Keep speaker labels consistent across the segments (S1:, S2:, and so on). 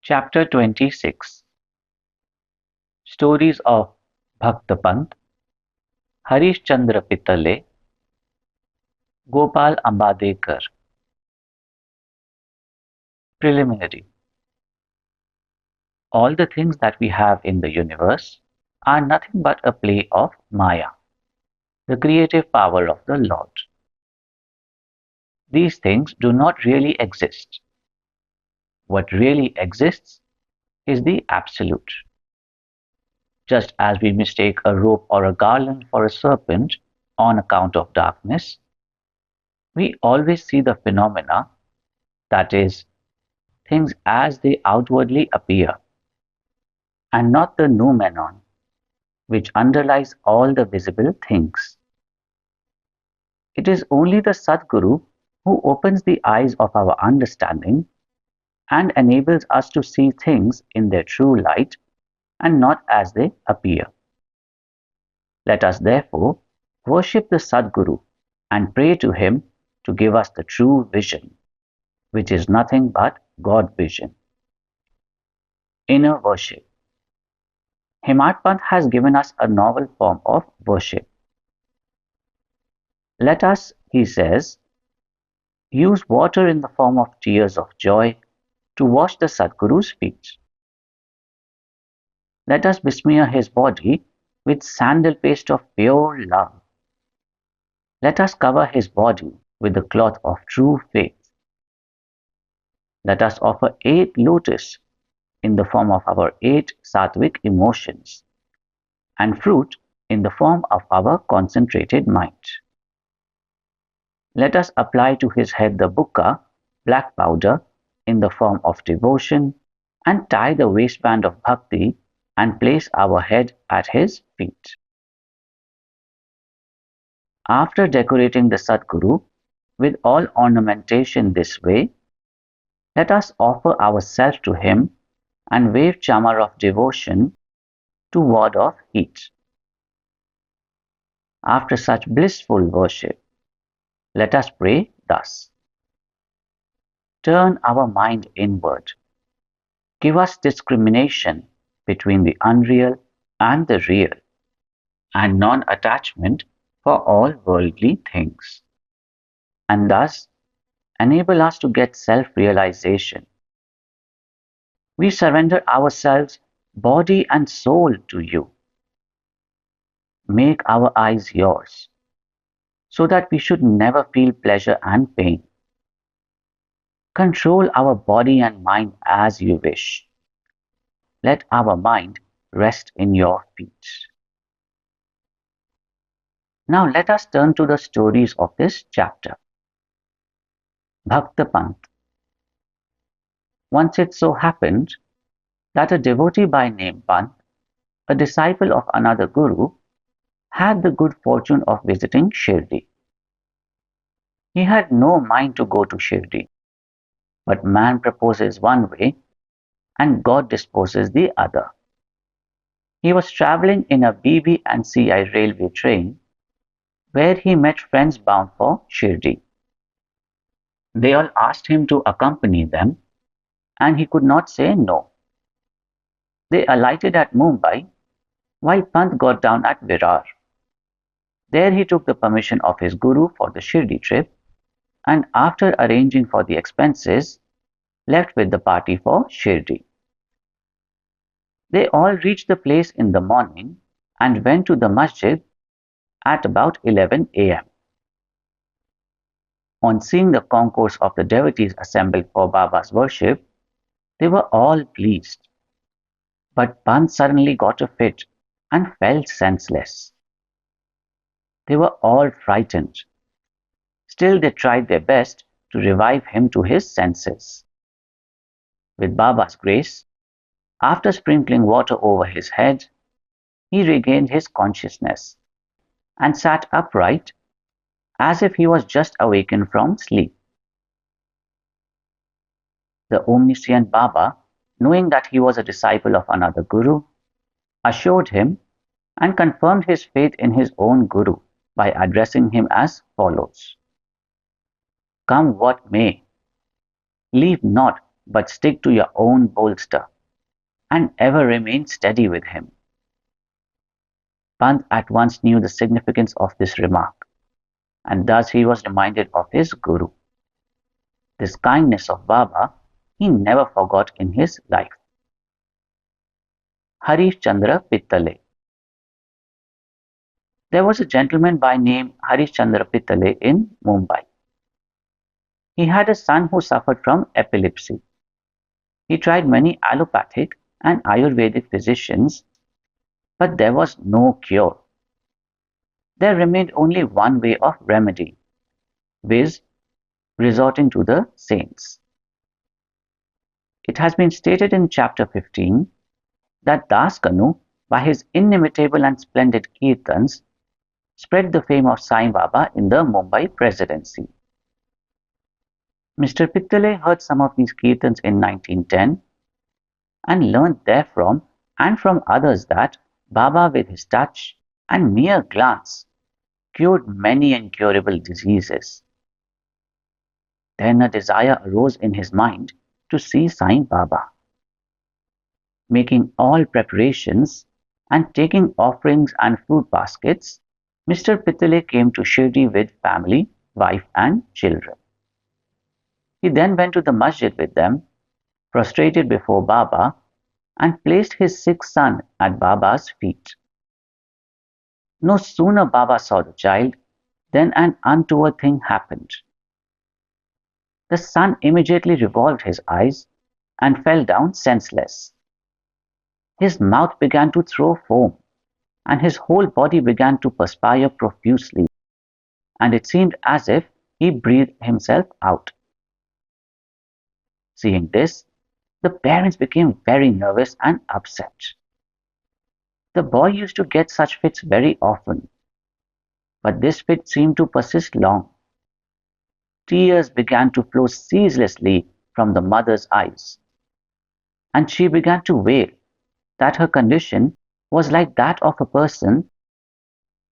S1: Chapter 26. Stories of Bhakta Pant, Harishchandra Pitale, Gopal Ambadekar. Preliminary. All the things that we have in the universe are nothing but a play of Maya, the creative power of the Lord. These things do not really exist. What really exists is the Absolute. Just as we mistake a rope or a garland for a serpent on account of darkness, we always see the phenomena, that is, things as they outwardly appear, and not the noumenon, which underlies all the visible things. It is only the Sadguru who opens the eyes of our understanding and enables us to see things in their true light and not as they appear. Let us therefore worship the Sadguru and pray to him to give us the true vision, which is nothing but God vision. Inner worship. Himad Pant has given us a novel form of worship. Let us, he says, use water in the form of tears of joy to wash the Sadguru's feet. Let us besmear his body with sandal paste of pure love. Let us cover his body with the cloth of true faith. Let us offer 8 lotus in the form of our 8 sattvic emotions, and fruit in the form of our concentrated mind. Let us apply to his head the bukka, black powder, in the form of devotion, and tie the waistband of bhakti and place our head at his feet. After decorating the Sadguru with all ornamentation this way, let us offer ourselves to him and wave chamar of devotion to ward off heat. After such blissful worship, let us pray thus. Turn our mind inward. Give us discrimination between the unreal and the real, and non-attachment for all worldly things, and thus enable us to get self-realization. We surrender ourselves, body and soul, to you. Make our eyes yours, so that we should never feel pleasure and pain. Control our body and mind as you wish. Let our mind rest in your feet. Now let us turn to the stories of this chapter. Bhakta Pant. Once it so happened that a devotee by name Pant, a disciple of another guru, had the good fortune of visiting Shirdi. He had no mind to go to Shirdi, but man proposes one way and God disposes the other. He was travelling in a BB&CI railway train where he met friends bound for Shirdi. They all asked him to accompany them, and he could not say no. They alighted at Mumbai, while Pant got down at Virar. There he took the permission of his guru for the Shirdi trip, and after arranging for the expenses, left with the party for Shirdi. They all reached the place in the morning and went to the masjid at about 11 a.m. On seeing the concourse of the devotees assembled for Baba's worship, they were all pleased. But Pant suddenly got a fit and fell senseless. They were all frightened. Still they tried their best to revive him to his senses. With Baba's grace, after sprinkling water over his head, he regained his consciousness and sat upright as if he was just awakened from sleep. The omniscient Baba, knowing that he was a disciple of another guru, assured him and confirmed his faith in his own guru by addressing him as follows. Come what may, leave not but stick to your own bolster and ever remain steady with him." Pant at once knew the significance of this remark, and thus he was reminded of his Guru. This kindness of Baba he never forgot in his life. Harishchandra Pitale. There was a gentleman by name Harishchandra Pitale in Mumbai. He had a son who suffered from epilepsy. He tried many allopathic and Ayurvedic physicians, but there was no cure. There remained only one way of remedy, viz., resorting to the saints. It has been stated in chapter 15 that Das Kanu, by his inimitable and splendid kirtans, spread the fame of Sai Baba in the Mumbai presidency. Mr. Pitale heard some of these kirtans in 1910 and learned therefrom and from others that Baba, with his touch and mere glance, cured many incurable diseases. Then a desire arose in his mind to see Sai Baba. Making all preparations and taking offerings and fruit baskets, Mr. Pitale came to Shri with family, wife and children. He then went to the masjid with them, prostrated before Baba, and placed his sick son at Baba's feet. No sooner Baba saw the child than an untoward thing happened. The son immediately revolved his eyes and fell down senseless. His mouth began to throw foam, and his whole body began to perspire profusely, and it seemed as if he breathed himself out. Seeing this, the parents became very nervous and upset. The boy used to get such fits very often, but this fit seemed to persist long. Tears began to flow ceaselessly from the mother's eyes, and she began to wail that her condition was like that of a person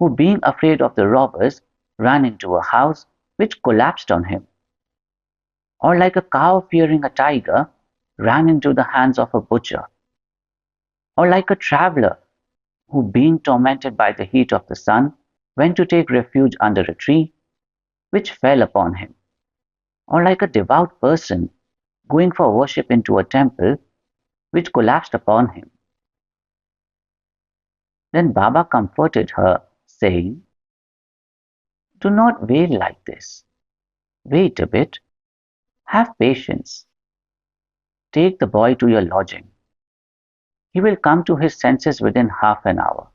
S1: who, being afraid of the robbers, ran into a house which collapsed on him, or like a cow fearing a tiger, ran into the hands of a butcher, or like a traveler who, being tormented by the heat of the sun, went to take refuge under a tree, which fell upon him, or like a devout person going for worship into a temple, which collapsed upon him. Then Baba comforted her, saying, "Do not wail like this. Wait a bit. Have patience. Take the boy to your lodging. He will come to his senses within half an hour."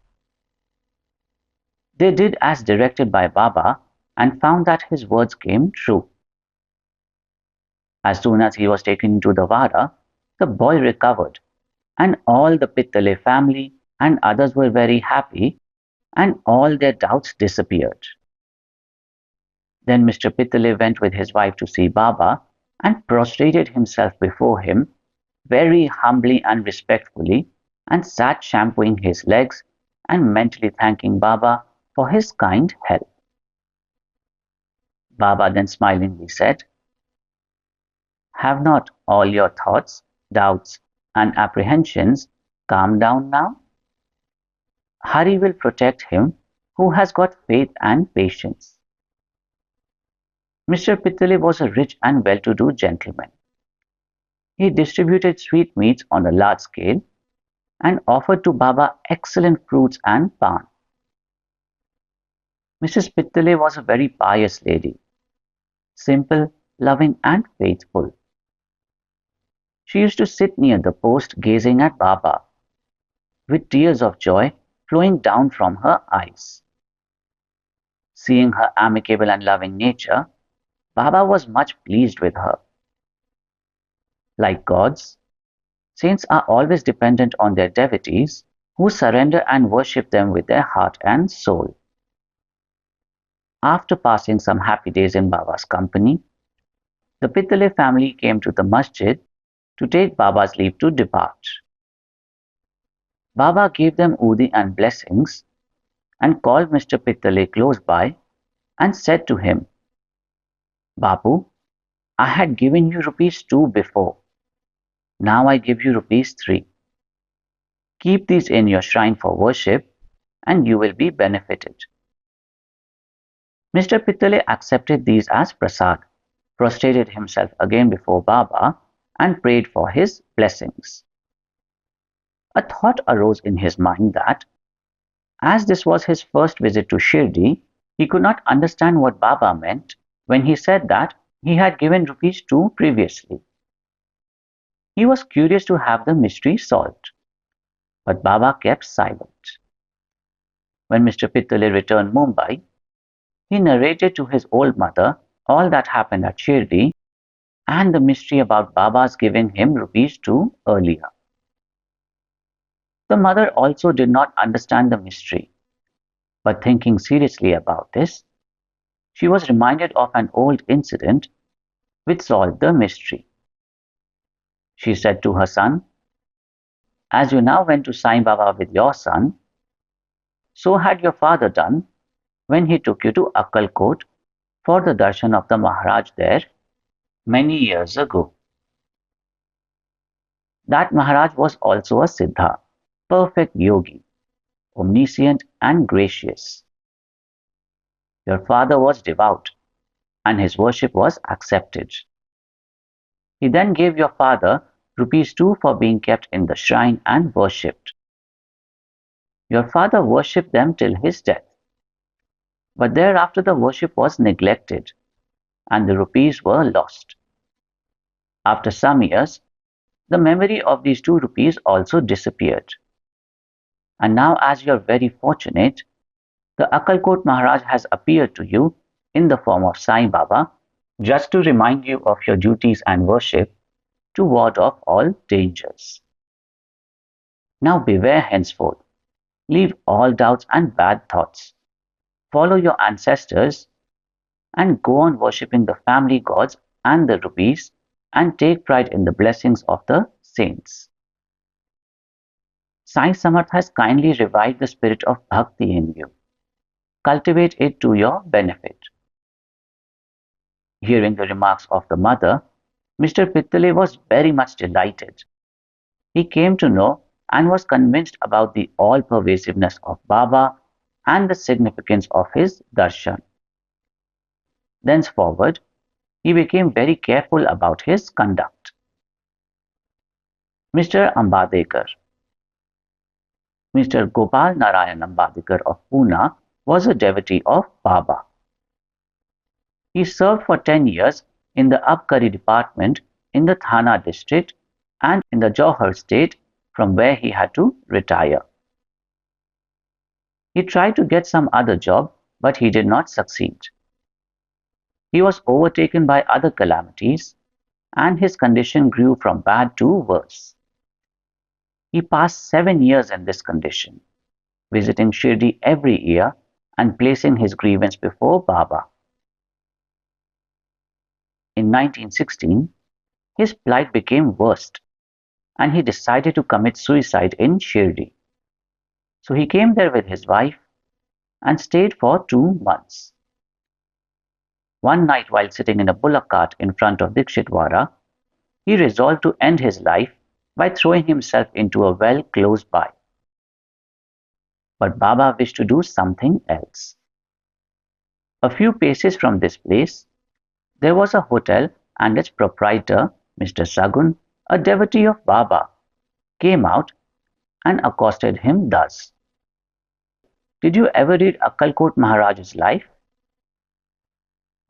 S1: They did as directed by Baba and found that his words came true. As soon as he was taken into the Vada, the boy recovered, and all the Pitale family and others were very happy, and all their doubts disappeared. Then Mr. Pitale went with his wife to see Baba and prostrated himself before him very humbly and respectfully, and sat shampooing his legs and mentally thanking Baba for his kind help. Baba then smilingly said, "Have not all your thoughts, doubts, and apprehensions calmed down now? Hari will protect him who has got faith and patience." Mr. Pitale was a rich and well-to-do gentleman. He distributed sweetmeats on a large scale and offered to Baba excellent fruits and pan. Mrs. Pitale was a very pious lady, simple, loving, and faithful. She used to sit near the post gazing at Baba, with tears of joy flowing down from her eyes. Seeing her amicable and loving nature, Baba was much pleased with her. Like gods, saints are always dependent on their devotees who surrender and worship them with their heart and soul. After passing some happy days in Baba's company, the Pitale family came to the masjid to take Baba's leave to depart. Baba gave them udi and blessings and called Mr. Pitale close by and said to him, "Bapu, I had given you rupees 2 before. Now I give you rupees 3. Keep these in your shrine for worship and you will be benefited. Mr. Pitale accepted these as prasad, prostrated himself again before Baba, and prayed for his blessings. A thought arose in his mind that, as this was his first visit to Shirdi, he could not understand what Baba meant when he said that he had given rupees 2 previously. He was curious to have the mystery solved, but Baba kept silent. When Mr. Pitale returned Mumbai, he narrated to his old mother all that happened at Shirdi and the mystery about Baba's giving him rupees 2 earlier. The mother also did not understand the mystery, but thinking seriously about this, she was reminded of an old incident which solved the mystery. She said to her son, "As you now went to Sai Baba with your son, so had your father done when he took you to Akkalkot for the darshan of the Maharaj there many years ago. That Maharaj was also a Siddha, perfect yogi, omniscient and gracious. Your father was devout, and his worship was accepted. He then gave your father rupees 2 for being kept in the shrine and worshipped. Your father worshipped them till his death. But thereafter the worship was neglected, and the rupees were lost. After some years, the memory of these 2 rupees also disappeared. And now, as you are very fortunate, the Akkalkot Maharaj has appeared to you in the form of Sai Baba, just to remind you of your duties and worship to ward off all dangers. Now beware henceforth. Leave all doubts and bad thoughts. Follow your ancestors and go on worshipping the family gods and the rupees and take pride in the blessings of the saints." Sai Samarth has kindly revived the spirit of bhakti in you. Cultivate it to your benefit. Hearing the remarks of the mother, Mr. Pitale was very much delighted. He came to know and was convinced about the all-pervasiveness of Baba and the significance of his darshan. Thenceforward, he became very careful about his conduct. Mr. Ambadekar. Mr. Gopal Narayan Ambadekar of Pune was a devotee of Baba. He served for 10 years in the Abkari department in the Thana district and in the Jauhar state, from where he had to retire. He tried to get some other job, but he did not succeed. He was overtaken by other calamities, and his condition grew from bad to worse. He passed 7 years in this condition, visiting Shirdi every year and placing his grievance before Baba. In 1916, his plight became worse, and he decided to commit suicide in Shirdi. So he came there with his wife and stayed for 2 months. One night, while sitting in a bullock cart in front of Dikshitwara, he resolved to end his life by throwing himself into a well close by. But Baba wished to do something else. A few paces from this place, there was a hotel, and its proprietor, Mr. Sagun, a devotee of Baba, came out and accosted him thus: "Did you ever read Akkalkot Maharaj's life?"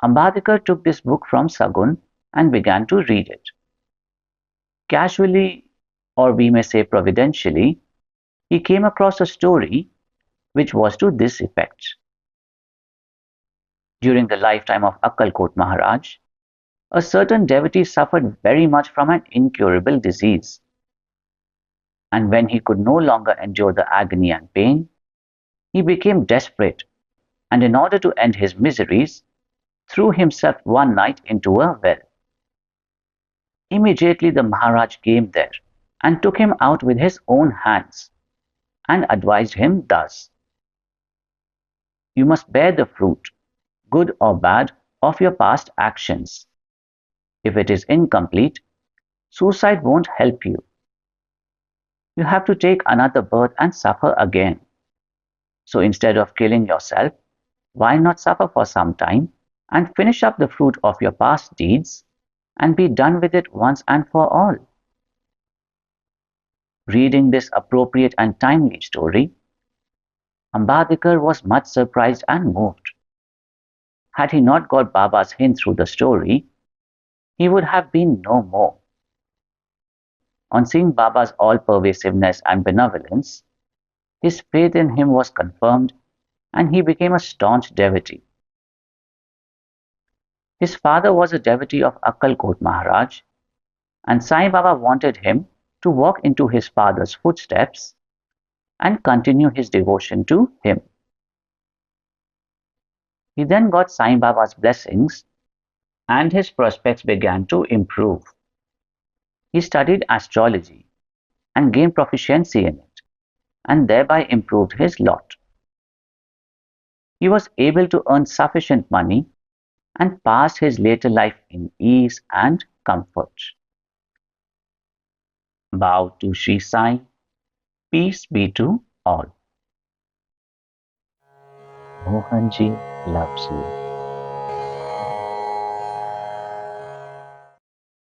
S1: Ambadekar took this book from Sagun and began to read it. Casually, or we may say providentially, he came across a story which was to this effect. During the lifetime of Akkalkot Maharaj, a certain devotee suffered very much from an incurable disease. And when he could no longer endure the agony and pain, he became desperate, and in order to end his miseries, threw himself one night into a well. Immediately the Maharaj came there and took him out with his own hands and advised him thus: "You must bear the fruit, good or bad, of your past actions. If it is incomplete, Suicide won't help you. You have to take another birth and suffer again. So instead of killing yourself, why not suffer for some time and finish up the fruit of your past deeds and be done with it once and for all? Reading this appropriate and timely story, Ambadekar was much surprised and moved. Had he not got Baba's hint through the story, he would have been no more. On seeing Baba's all-pervasiveness and benevolence, his faith in him was confirmed and he became a staunch devotee. His father was a devotee of Akkalkot Maharaj, and Sai Baba wanted him to walk into his father's footsteps and continue his devotion to him. He then got Sai Baba's blessings and his prospects began to improve. He studied astrology and gained proficiency in it, and thereby improved his lot. He was able to earn sufficient money and passed his later life in ease and comfort. Bow to Shri Sai. Peace be to all. Mohanji loves you.